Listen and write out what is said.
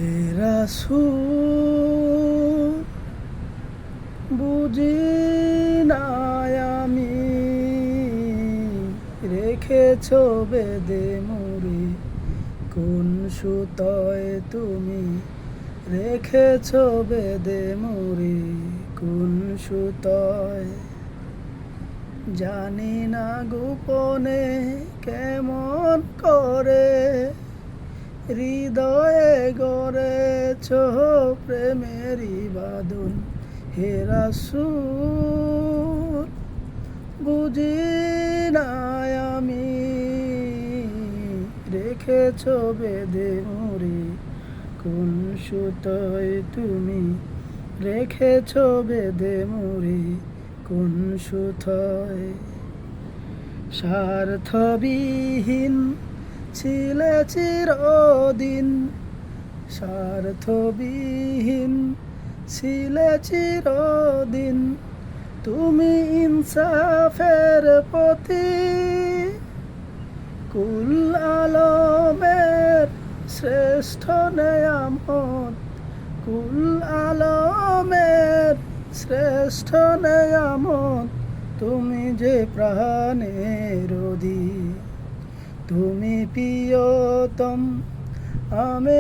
হে রাসূল বুঝি নাই আমি রেখেছ বেদে মুড়ি কোন সুতোয় তুমি রেখেছ বেদে মুড়ি কোন সুতোয় জানি না গোপনে কেমন করে হৃদয়ে গড়েছ প্রেমেরই বাঁধন হে রাসূল বুঝি নাই আমি রেখেছ বেঁধে মুড়ি কোন সুতোয় তুমি রেখেছ বেঁধে মুড়ি কোন সুতোয় স্বার্থবিহীন ছিলে চিরদিন স্বার্থবিহীন ছিলে চিরদিন তুমি ইনসাফের পথি কুল আলমের শ্রেষ্ঠ নেয়ামত কুল আলমের শ্রেষ্ঠ নেয়ামত তুমি যে প্রাণের অধিক তুমি প্রিয়তম আমি